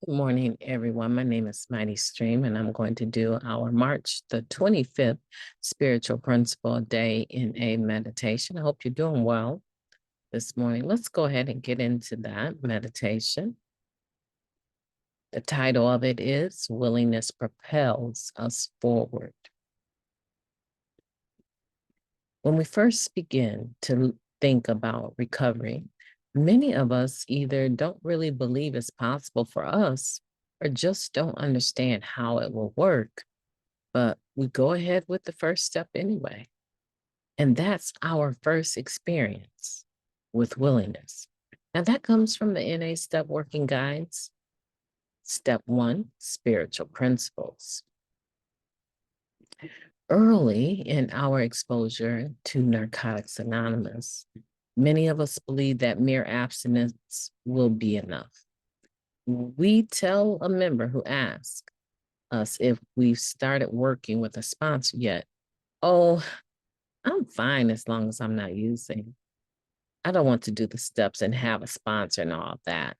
Good morning, everyone. My name is MightyStream, and I'm going to do our March the 25th Spiritual Principle Day in a meditation. I hope you're doing well this morning. Let's go ahead and get into that meditation. The title of it is Willingness Propels Us Forward. When we first begin to think about recovery, many of us either don't really believe it's possible for us or just don't understand how it will work. But we go ahead with the first step anyway. And that's our first experience with willingness. Now, that comes from the NA Step Working Guides. Step 1, spiritual principles. Early in our exposure to Narcotics Anonymous, many of us believe that mere abstinence will be enough. We tell a member who asks us if we've started working with a sponsor yet, "Oh, I'm fine as long as I'm not using. I don't want to do the steps and have a sponsor and all that."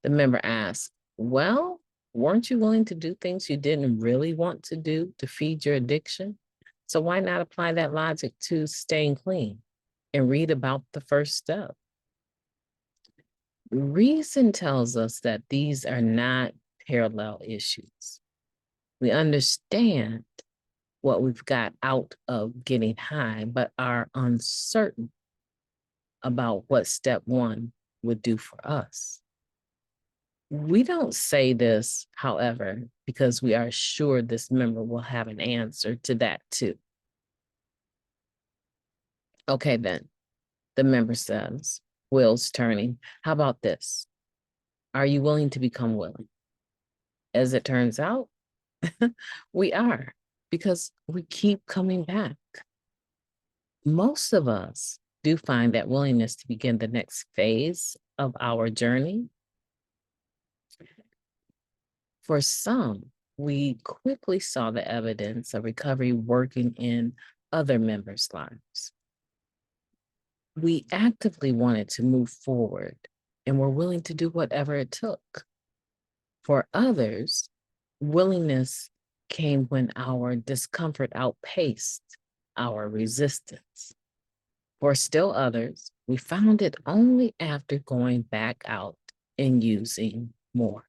The member asks, "Well, weren't you willing to do things you didn't really want to do to feed your addiction? So why not apply that logic to staying clean and read about the first step?" Reason tells us that these are not parallel issues. We understand what we've got out of getting high, but are uncertain about what step 1 would do for us. We don't say this, however, because we are sure this member will have an answer to that too. Okay, then, the member says, wheels turning, "How about this? Are you willing to become willing?" As it turns out, we are, because we keep coming back. Most of us do find that willingness to begin the next phase of our journey. For some, we quickly saw the evidence of recovery working in other members' lives. We actively wanted to move forward and were willing to do whatever it took. For others, willingness came when our discomfort outpaced our resistance. For still others, we found it only after going back out and using more.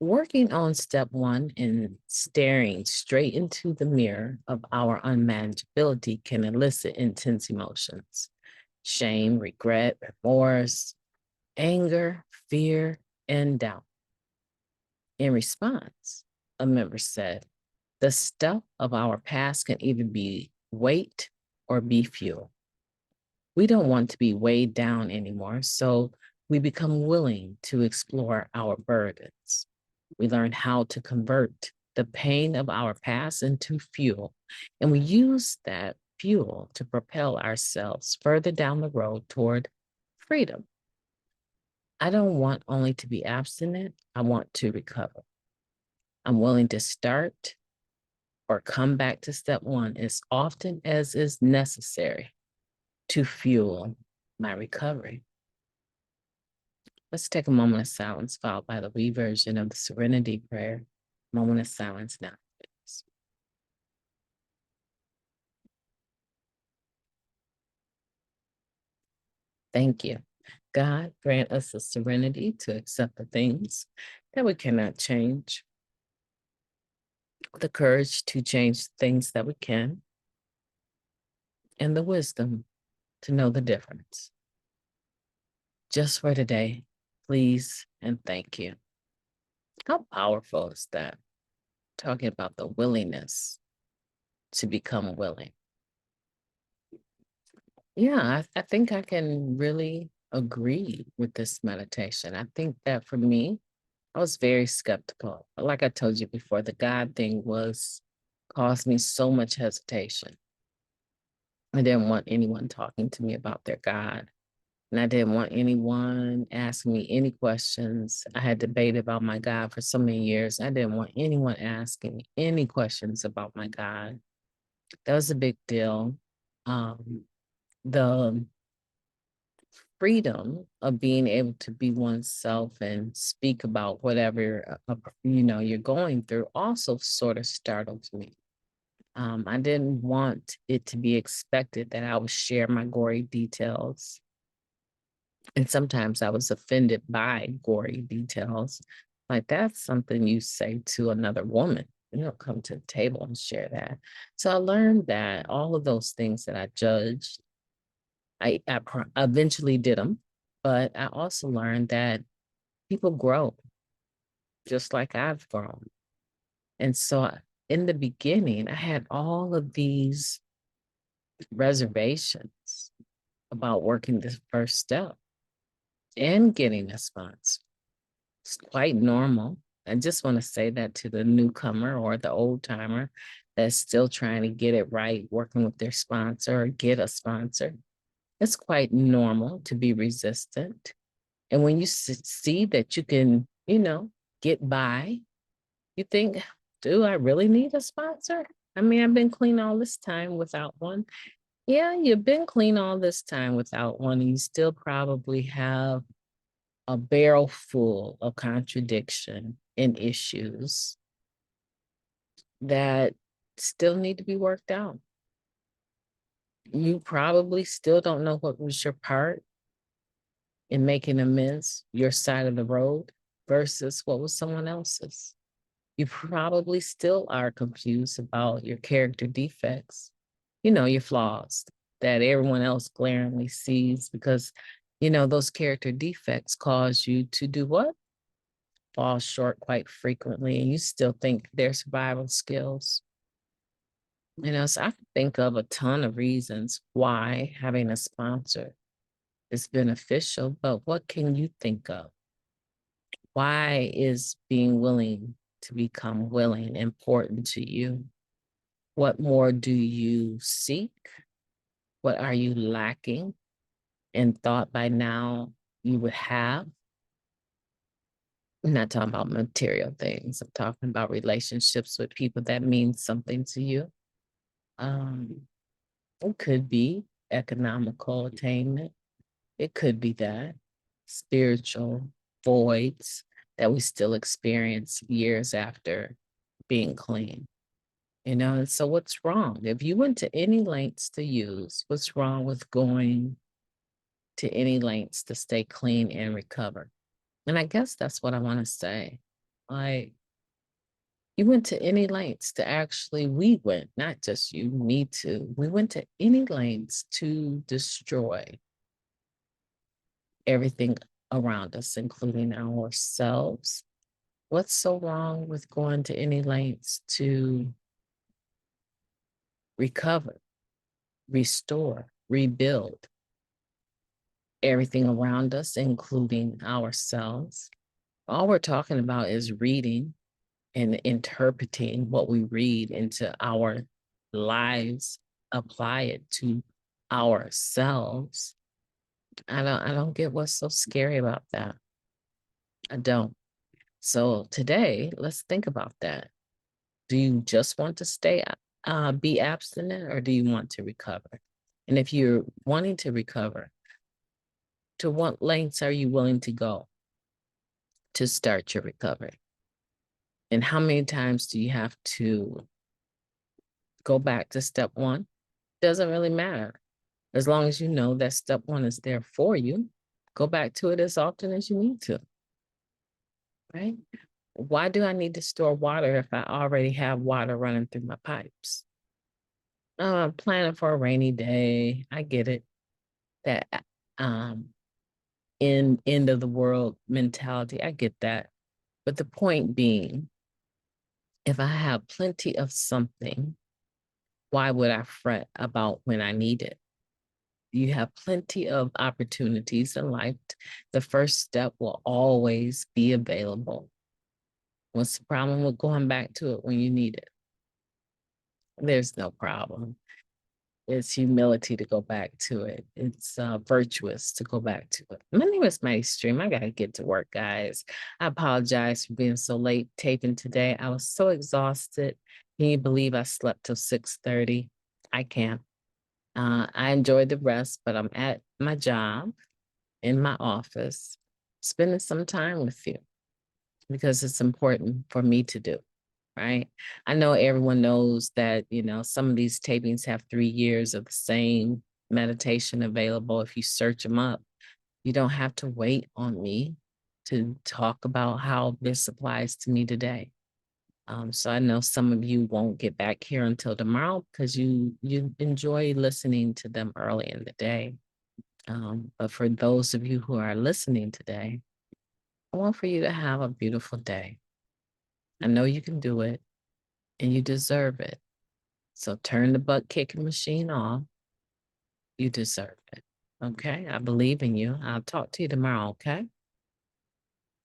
Working on step 1 and staring straight into the mirror of our unmanageability can elicit intense emotions: shame, regret, remorse, anger, fear, and doubt. In response, a member said, "The stuff of our past can either be weight or be fuel. We don't want to be weighed down anymore, so we become willing to explore our burdens. We learn how to convert the pain of our past into fuel, and we use that fuel to propel ourselves further down the road toward freedom. I don't want only to be abstinent, I want to recover. I'm willing to start or come back to step 1 as often as is necessary to fuel my recovery." Let's take a moment of silence, followed by the reversion of the Serenity Prayer. Moment of silence now, please. Thank you. God, grant us the serenity to accept the things that we cannot change, the courage to change things that we can, and the wisdom to know the difference. Just for today, please and thank you. How powerful is that? Talking about the willingness to become willing. Yeah, I think I can really agree with this meditation. I think that for me, I was very skeptical. Like I told you before, the God thing caused me so much hesitation. I didn't want anyone talking to me about their God. And I didn't want anyone asking me any questions. I had debated about my God for so many years. I didn't want anyone asking me any questions about my God. That was a big deal. The freedom of being able to be oneself and speak about whatever you're going through also sort of startled me. I didn't want it to be expected that I would share my gory details. And sometimes I was offended by gory details. Like, that's something you say to another woman. You don't come to the table and share that. So I learned that all of those things that I judged, eventually did them. But I also learned that people grow just like I've grown. And so in the beginning, I had all of these reservations about working this first step and getting a sponsor. It's quite normal. I just want to say that to the newcomer or the old timer that's still trying to get it right, working with their sponsor or get a sponsor. It's quite normal to be resistant. And when you see that you can, get by, you think, do I really need a sponsor? I mean, I've been clean all this time without one. Yeah, you've been clean all this time without one, and you still probably have a barrel full of contradiction and issues that still need to be worked out. You probably still don't know what was your part in making amends, your side of the road versus what was someone else's. You probably still are confused about your character defects, your flaws that everyone else glaringly sees because, those character defects cause you to do what? Fall short quite frequently, and you still think they're survival skills. So I can think of a ton of reasons why having a sponsor is beneficial, but what can you think of? Why is being willing to become willing important to you? What more do you seek? What are you lacking and thought by now you would have? I'm not talking about material things. I'm talking about relationships with people that mean something to you. Um, it could be economical attainment. It could be that spiritual voids that we still experience years after being clean. And so what's wrong? If you went to any lengths to use, what's wrong with going to any lengths to stay clean and recover? And I guess that's what I want to say. Like, you went to any lengths to we went, not just you, me too. We went to any lengths to destroy everything around us, including ourselves. What's so wrong with going to any lengths to recover, restore, rebuild everything around us, including ourselves? All we're talking about is reading and interpreting what we read into our lives, apply it to ourselves. I don't get what's so scary about that. I don't. So today, let's think about that. Do you just want to be abstinent, or do you want to recover? And if you're wanting to recover, to what lengths are you willing to go to start your recovery? And how many times do you have to go back to step one? Doesn't really matter. As long as you know that step one is there for you, go back to it as often as you need to, right? Why do I need to store water if I already have water running through my pipes? Oh, I'm planning for a rainy day. I get it. That um end of the world mentality. I get that. But the point being, if I have plenty of something, why would I fret about when I need it? You have plenty of opportunities in life. The first step will always be available. What's the problem with going back to it when you need it? There's no problem. It's humility to go back to it. It's virtuous to go back to it. My name is MightyStream. I got to get to work, guys. I apologize for being so late taping today. I was so exhausted. Can you believe I slept till 6:30? I can't. I enjoyed the rest, but I'm at my job. in my office, spending some time with you because it's important for me to do, right? I know everyone knows that, some of these tapings have 3 years of the same meditation available. If you search them up, you don't have to wait on me to talk about how this applies to me today. So I know some of you won't get back here until tomorrow because you enjoy listening to them early in the day. But for those of you who are listening today, I want for you to have a beautiful day. I know you can do it and you deserve it. So turn the butt kicking machine off. You deserve it. Okay. I believe in you. I'll talk to you tomorrow. Okay.